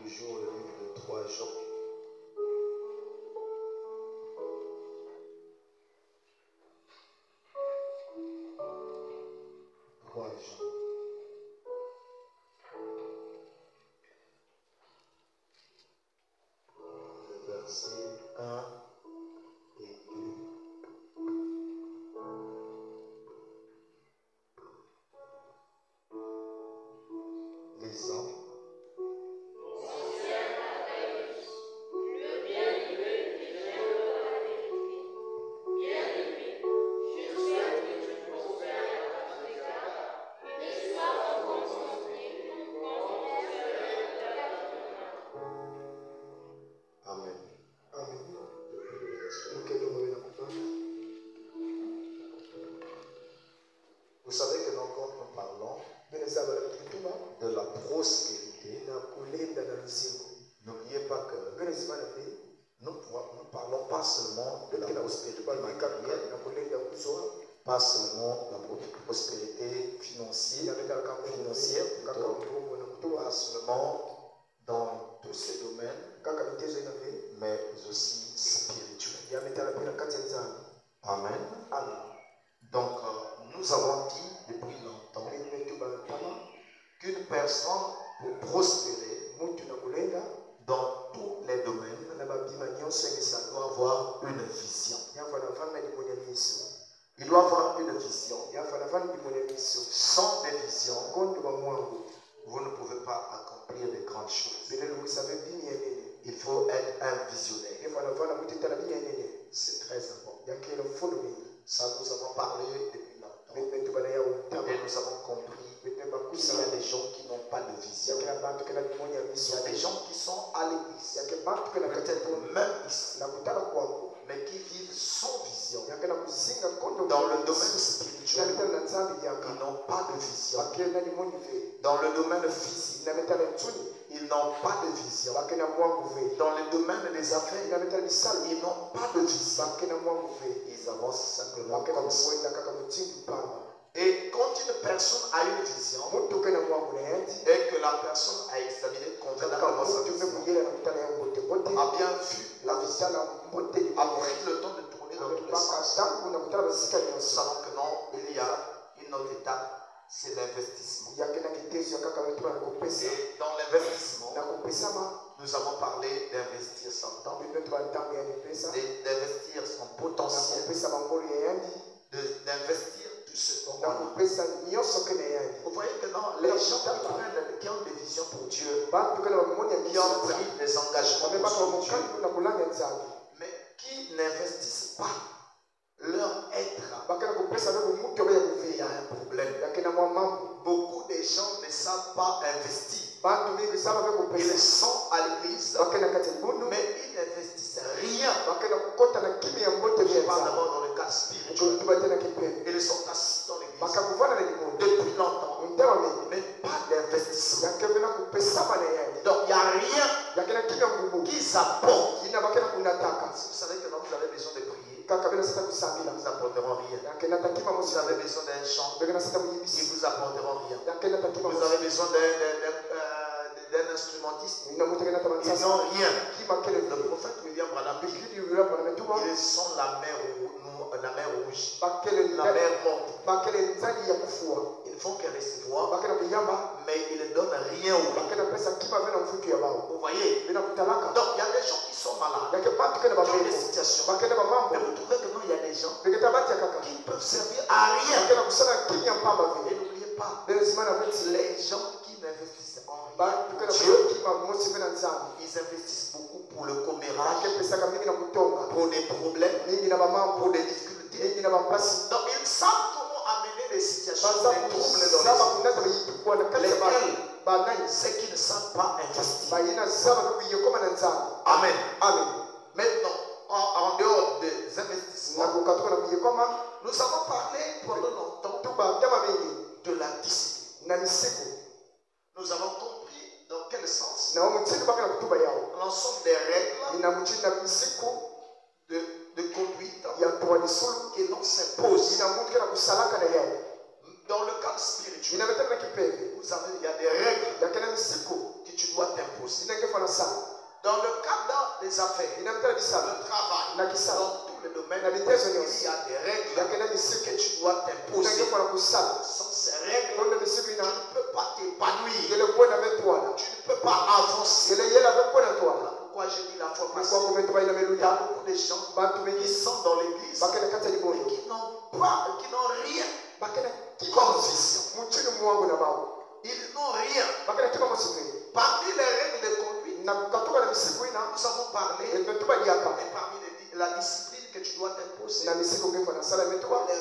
toujours le livre de 3 Jean. 3 Jean. Le verset 1 et 2. Lisons. Amen. Vous savez que quand nous parlons de la prospérité, n'oubliez pas que nous ne parlons pas seulement de la prospérité matérielle, pas seulement de la prospérité financière, pas seulement dans tous ces domaines, mais aussi spirituels. Amen. Donc, nous avons dit depuis longtemps qu'une personne, pour prospérer dans tous les domaines, doit avoir une vision. Il doit avoir une vision. Sans des visions, vous ne pouvez pas accomplir de grandes choses. Il faut être un visionnaire. C'est très important. Ça, nous avons parlé depuis longtemps. Et nous avons compris qu'il y a des gens qui n'ont pas de vision. Il y a des gens qui sont à l'église, peut-être même ici, mais qui vivent sans vision. Dans le domaine spirituel, ils n'ont pas de vision. Dans le domaine physique, ils n'ont pas de vision. Dans le domaine des affaires, ils n'ont pas de vision. Ils avancent simplement comme ça. Et quand une personne a une vision et que la personne a examiné convenablement sa vision, a bien vu la vision, a pris le temps de tourner dans tous les sens, nous savons que non, il y a une autre étape, c'est l'investissement. Et dans l'investissement, nous avons parlé d'investir son temps, d'investir son potentiel, d'investir tout ce qu'on a. Vous voyez que non, les gens qui ont des visions pour Dieu, qui ont pris des engagements pour Dieu, mais qui n'investissent pas leur être, il y a un problème. Beaucoup de gens ne savent pas investir. Ils sont à l'église, mais ils n'investissent rien. Je parle d'abord dans le cas spirituel. Ils sont assis dans l'église depuis longtemps, mais pas d'investissement. Donc il n'y a rien qu'ils apportent. Vous savez que vous avez besoin de prier, ils vous apporteront rien. Vous avez besoin d'un chant, ils vous apporteront rien. Vous avez besoin d'un instrumentiste, ils n'ont rien. Le prophète William Branham dit, ils sont la mer rouge, la mer morte. Ils font que recevoir, mais ils ne donnent rien au monde. Vous voyez? Donc il y a des gens qui sont malades, qui ont des situations, mais vous trouvez que non, il y a des gens qui ne peuvent servir à rien. Et n'oubliez pas, les gens qui n'investissent en rien, ils investissent beaucoup pour le commérage, pour des problèmes, pour des difficultés. Donc ils savent comment amener des situations, des troubles dans lesquels ceux qui ne savent pas investir. Amen. Maintenant, en dehors des investissements, nous avons parlé pendant longtemps de la discipline. Nous avons compris dans quel sens l'ensemble des règles de conduite que l'on s'impose. Dans le cadre spirituel, il y a des règles que tu dois t'imposer. Dans le cadre des affaires, le travail, dans tous les domaines, il y a des règles que tu dois t'imposer. Sans ces règles, tu ne peux pas t'épanouir. Tu ne peux pas avancer. Voilà pourquoi j'ai dit la fois passée, il y a beaucoup de gens qui sont dans l'église et qui n'ont rien comme vision. Ils n'ont rien. Parmi les règles de conduite, nous avons parlé, et parmi la discipline que tu dois t'imposer, les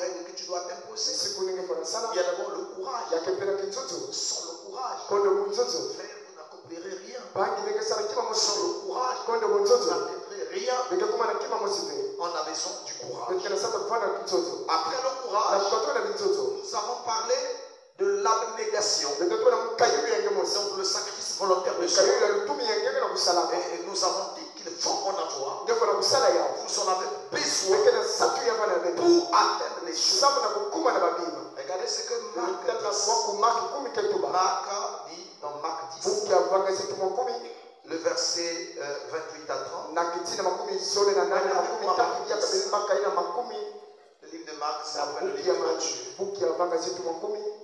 règles que tu dois t'imposer, il y a d'abord le courage. Sans le courage, frère, vous n'accomplirez rien. Sans le courage, vous n'atteindrez rien. On a besoin du courage. Après le courage, nous avons parlé de l'abnégation, donc le sacrifice volontaire de soi. Et nous avons dit qu'il faut en avoir. Vous en avez besoin pour atteindre les choses. Regardez ce que Marc dit dans Marc 10, le verset 28 à 30. Le livre de Marc, c'est après le livre de Matthieu.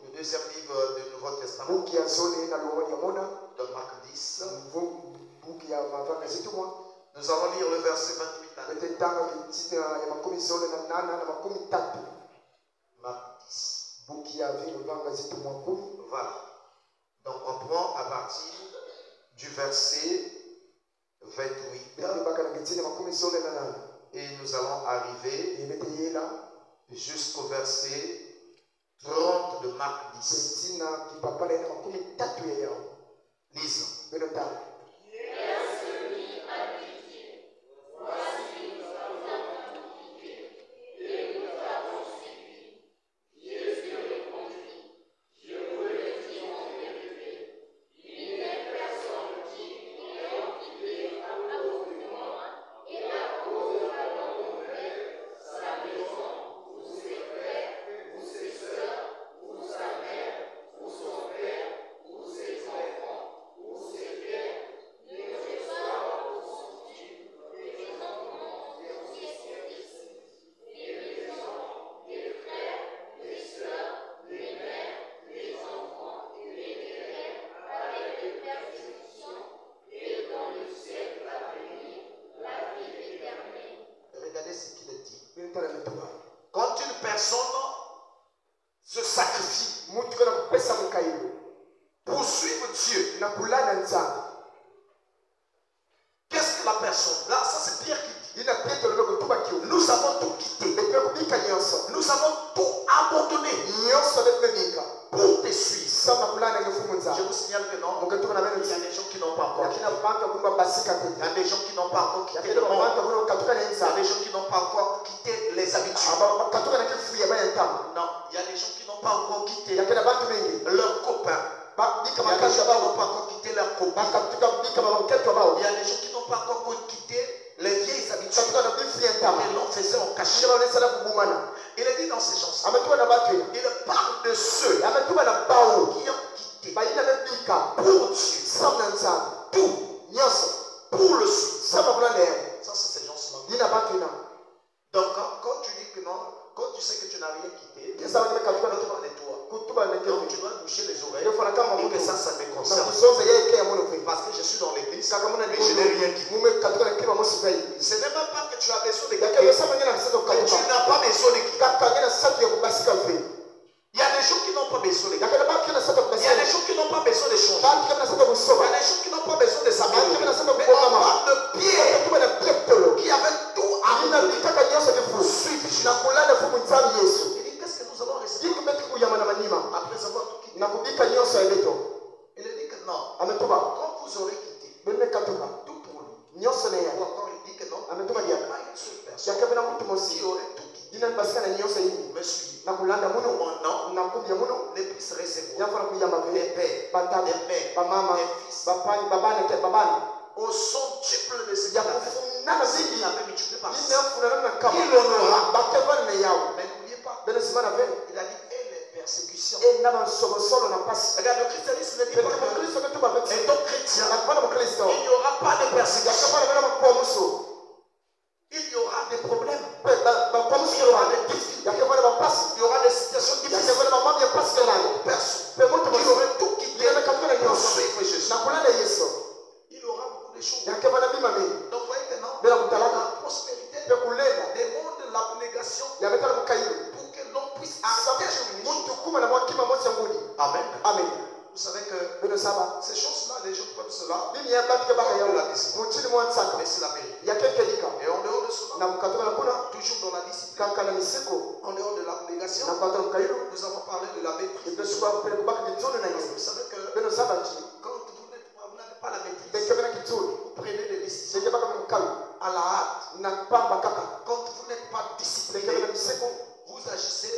Le deuxième livre du Nouveau Testament, dans Marc 10. Nous allons lire le verset 28 à 30. Marc 10. Voilà. Donc on prend à partir du verset 28. Et nous allons arriver jusqu'au verset 30 de Marc 10. Lisons. Quand une personne se sacrifie pour suivre Dieu, qu'est-ce que la personne, là, ça c'est Pierre qui dit, nous avons tout quitté, nous avons tout abandonné pour te suivre. Je vous signale que non, il y a des gens qui n'ont pas encore quitté. Il y a des gens qui n'ont pas encore quitté le monde. Il y a des gens qui n'ont pas encore quitté les habitudes. Non, il y a des gens qui n'ont pas encore quitté leurs copains. Il y a des gens qui n'ont pas encore quitté leurs copains. Il y a des gens qui n'ont pas encore quitté les vieilles habitudes. Et l'on faisait en cachette. Il est dit dans ces chansons, il parle de ceux qui ont quitté pour Dieu, tout, pour le suivre. Ça, c'est ces gens-là. Donc, quand tu dis que non, quand tu sais que tu n'as rien quitté, tu dois de toi. Donc, tu dois boucher les oreilles et que ça me concerne. Parce que je suis dans l'église et je n'ai rien quitté. Ce n'est même pas que tu as besoin de quitter, mais tu n'as pas besoin de quitter. Il y a des gens qui n'ont pas besoin de quitter. Il y a des gens qui n'ont pas besoin de changer. Il y a des gens qui n'ont pas besoin de s'améliorer. Mais on parle de Pierre qui avait tout abandonné pour suivre Jésus. Il dit, qu'est-ce que nous allons rester après avoir tout quitté? Il dit que non, quand vous aurez quitté tout pour lui, ou encore il dit que non, il n'y a pas une seule personne qui aurait tout quitté me suivre. Mon nom ne puisse recevoir des pères, des mères, des fils au centuple de ce qu'il avait. S'il avait multiplié par 6, il l'honora. Mais n'oubliez pas, il a dit, et les persécutions. Regarde, le christianisme ne dit pas que, étant chrétien, il y aura persécutions. Il y aura des problèmes. Il y aura des difficultés. Il y aura des situations difficiles. Personne qui aurait tout quitté pour suivre Jésus. Il aura beaucoup de choses. Donc voyez que non, la prospérité demande l'abnégation pour que l'on puisse arrêter sur une chose. Amen. Amen. Vous savez que ces choses-là, les gens prennent cela. Mais c'est la vérité. Et en dehors de cela, toujours dans la discipline, en dehors de l'abnégation, nous avons parlé de la maîtrise. Vous savez que quand vous n'avez pas la maîtrise, vous prenez des décisions à la hâte. Quand vous n'êtes pas discipliné, vous agissez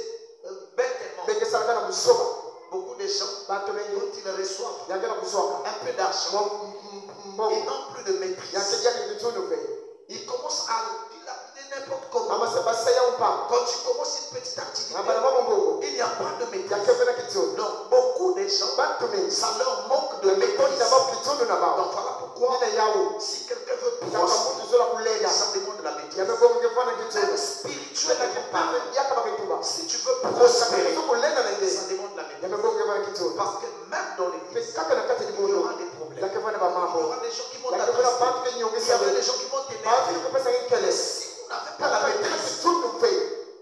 bêtement. Beaucoup de gens, quand ils reçoivent un peu d'argent, ils n'ont plus de maîtrise. Ils commencent à dilapider n'importe comment. Quand tu commences une petite activité, il n'y a pas de maîtrise. Donc beaucoup de gens, ça leur manque de maîtrise. Donc voilà pourquoi, si quelqu'un veut prospérer, ça demande de la maîtrise. Même spirituellement, si tu veux prospérer, ça demande de la maîtrise. Parce que même dans l'église, il y aura des problèmes. Il y aura des gens qui vont t'attraper. Il y aura des gens qui vont t'énerver. Si vous n'avez pas la maîtrise,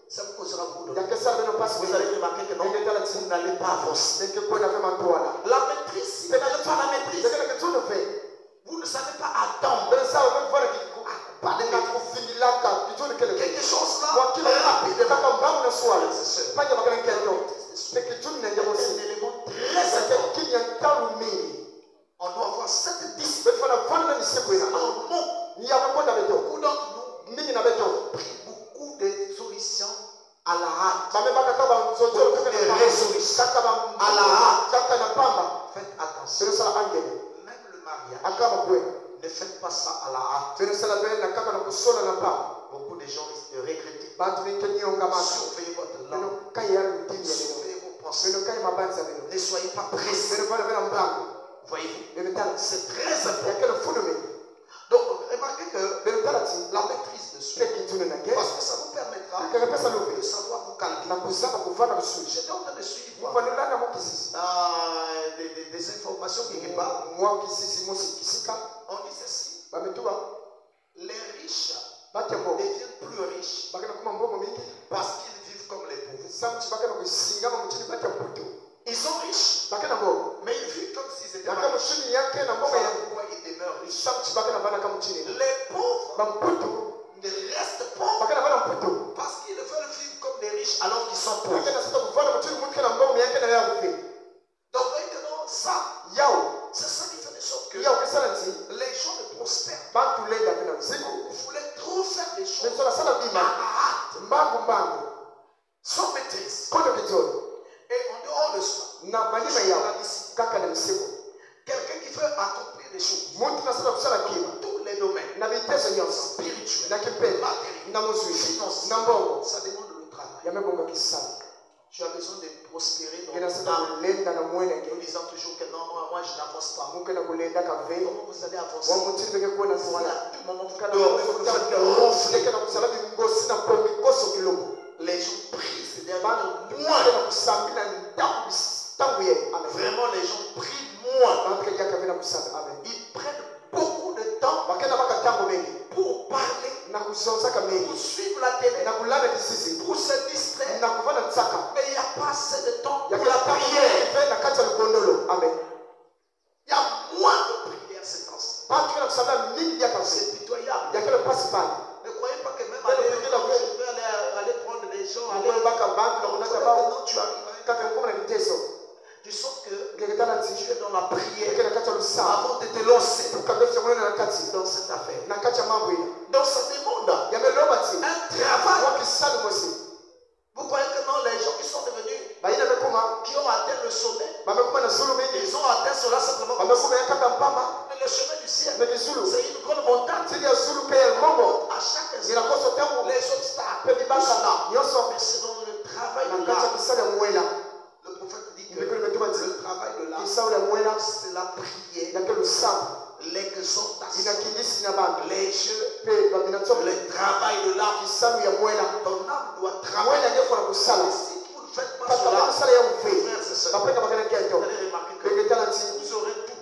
ça vous causera beaucoup de problèmes. Vous allez remarquer que non, vous n'allez pas avancer. La maîtrise, si vous n'avez pas la maîtrise, vous ne savez pas attendre. Quelque chose là, rapidement. C'est un élément très important. On doit avoir cette discipline. Beaucoup d'entre nous ont pris beaucoup de solutions à la hâte. Beaucoup de résolutions à la hâte. Faites attention. Même le mariage, ne faites pas ça à la hâte. Beaucoup de gens risquent de regretter. Surveillez votre langue. Surveillez vos pensées. Ne soyez pas pressés. Voyez-vous, c'est très important. Donc, remarquez que la maîtrise de soi, parce que ça vous permettra de savoir vous calmer. J'étais en train de suivre des informations quelque part. On dit ceci. Les riches deviennent plus riches parce qu'ils vivent comme les pauvres. Ils sont riches, mais ils vivent comme s'ils étaient pas riches. Voilà pourquoi ils demeurent riches. Les pauvres ne restent pauvres parce qu'ils veulent vivre comme des riches alors qu'ils sont pauvres. Donc maintenant, ça, c'est ça qui fait de sorte que les gens ne prospèrent. Vous voulez trop faire des choses sans maîtrise. Et en dehors de ça, quelqu'un qui veut accomplir des choses dans tous les domaines, spirituels, matériels, financiers, ça demande le travail. Tu as besoin de prospérer dans ton âme. Nous disons toujours que non, moi je n'avance pas. Comment vous allez avancer? Voilà, du moment où vous dormez, vous ne faites que ronfler. Les gens prient, c'est derrière moins. Vraiment, les gens prient moins. Ils prennent beaucoup de temps pour parler, pour suivre la télé, pour se distraire. Mais il n'y a pas assez de temps pour la prière. Il y a moins de prière ces temps-ci. C'est pitoyable. Ne croyez pas que même aller prendre des gens, tu arrives. Tu sens que tu es dans la prière avant de te lancer dans cette affaire. Donc ça demande un travail. Vous croyez que non, les gens qui sont devenus, qui ont atteint le sommet, ils ont atteint cela simplement comme ça. Mais le chemin du ciel, c'est une grande montagne. À chaque instant, les obstacles, tout cela. Mais c'est dans le travail de l'âme. Le prophète dit que le travail de l'âme, c'est la prière, exaltation, les jeux, le travail de l'âme. Ton âme doit travailler. Si vous ne faites pas cela, frères et sœurs, vous allez remarquer que vous aurez tout.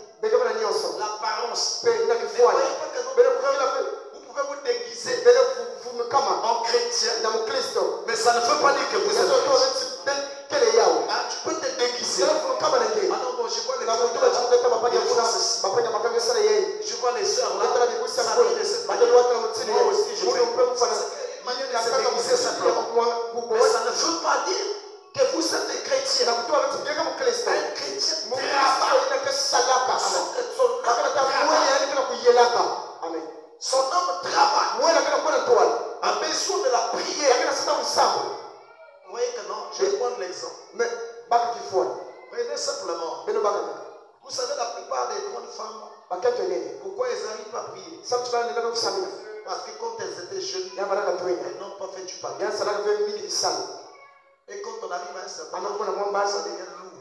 L'apparence. Vous pouvez vous déguiser en chrétien, mais ça ne veut pas dire que vous êtes chrétien. Tu peux te déguiser. Ah non, bon, je vois les frères je vois les sœurs là, s'habiller de cette manière. Moi aussi, je fais manière de se déguiser simplement. Mais ça ne veut pas dire que vous êtes des chrétiens. Un chrétien travaille. Son âme travaille. A besoin de la prière. Vous voyez que non, je vais prendre l'exemple. Prenez simplement. Vous savez, la plupart des grandes femmes, pourquoi elles n'arrivent pas à prier? Parce que quand elles étaient jeunes, elles n'ont pas fait du paquet. Et quand on arrive à un certain âge, ça devient lourd.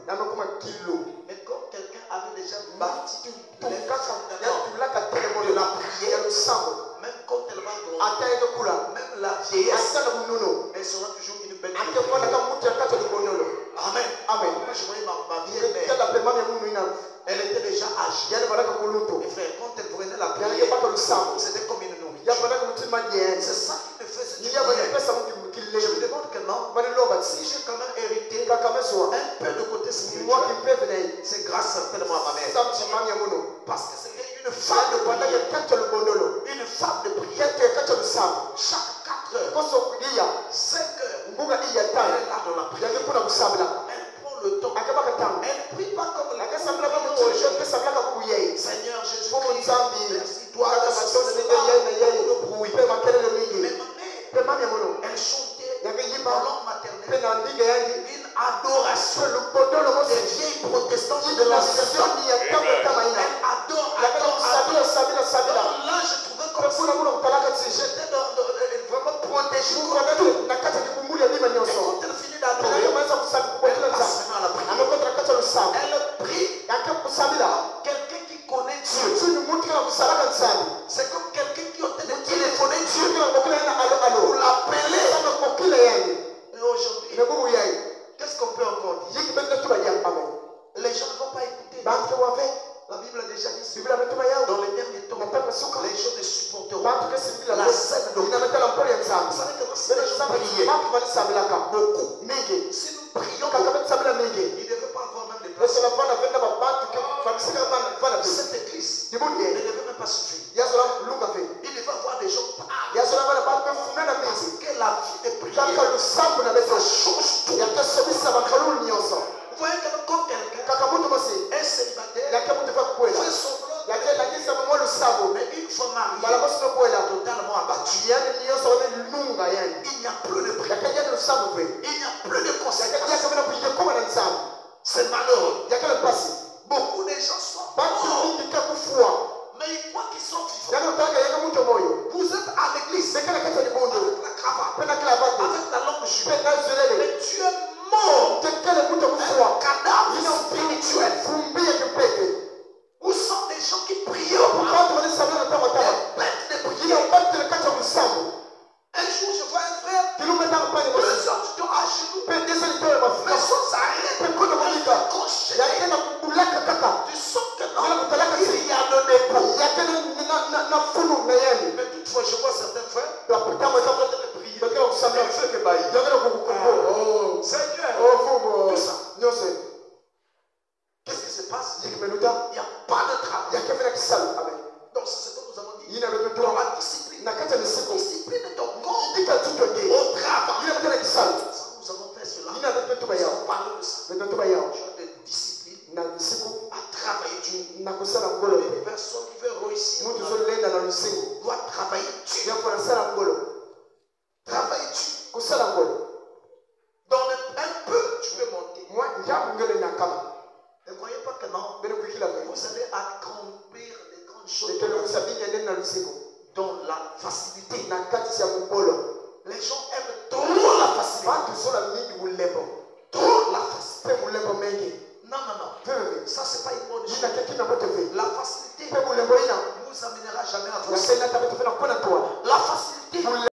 Mais quand quelqu'un avait déjà bâti de la prière, même quand elle va grandir, même la vieillesse, elle sera toujours une belle prière. Amen. Amen. Moi, je voyais ma vieille mère. Elle était déjà âgée. Et frère, quand elle prenait la prière, c'était comme une nourriture. C'est ça qui me faisait du bien. Je me demande que non. Si j'ai quand même hérité un peu de côté spirituel, c'est grâce certainement à ma mère. Parce que c'était une femme de prière. Une femme de prière. Chaque 4 heures, 5 heures, elle est là dans la prière. Elle prend le temps. Elle ne prie pas comme la Seigneur Jésus, merci toi. Mais ma mère, elle chantait en langue maternelle une adoration des vieilles protestantes de l'ancien temps. Elle adore. Donc là, je trouvais comme si j'étais vraiment protégé. Et quand elle finit d'adorer, elle passe à la prière. Elle prie. Quelqu'un qui connaît Dieu. C'est comme quelqu'un qui a téléphoné Dieu pour l'appeler. Et aujourd'hui, qu'est-ce qu'on peut encore dire? Les gens ne vont pas écouter. La Bible a déjà dit ça. Dans les derniers temps, les gens ne supporteront la scène de Dieu. Vous savez comment c'est les gens prier beaucoup. Si nous prions, il ne devrait pas avoir même des places. Cette église ne devait même pas suffire. Il devait avoir des gens parce que la vie de prière, ça change tout. Vous voyez que quand quelqu'un est célibataire, fait semblant, mais une fois marié, totalement abattu, il n'y a plus de prière, il n'y a plus de conséquences. C'est malheureux. Beaucoup de gens sont morts, mais ils croient qu'ils sont vivants. Vous êtes à l'église avec la cravate, avec la langue juive, mais tu es mort. Un cadavre spirituel. Où sont les gens qui prient auparavant? Les bêtes de prière. Un jour, je vois un frère, deux hommes sont à genoux, mais sans arrêt, tu sens que non, il y a le dépôt. Mais toutefois, je vois certains frères, ils ont prier. Seigneur, tout ça. Qu'est-ce qui se passe? Il n'y a pas de travail. Donc c'est ce que nous avons dit. Dans la discipline. Discipline de ton corps au travail. Nous avons fait cela. Nous avons parlé de ça. Tu as de discipline à travailler Dieu. Une personne qui veut réussir doit travailler Dieu. Travailler Dieu. Dans un peu, tu peux monter. Ne croyez pas que non. Vous allez accomplir des grandes choses dans la facilité. Les gens aiment trop la facilité. Trop la facilité. Non. Ça, c'est pas une bonne chose. La facilité nous amènera jamais à voir.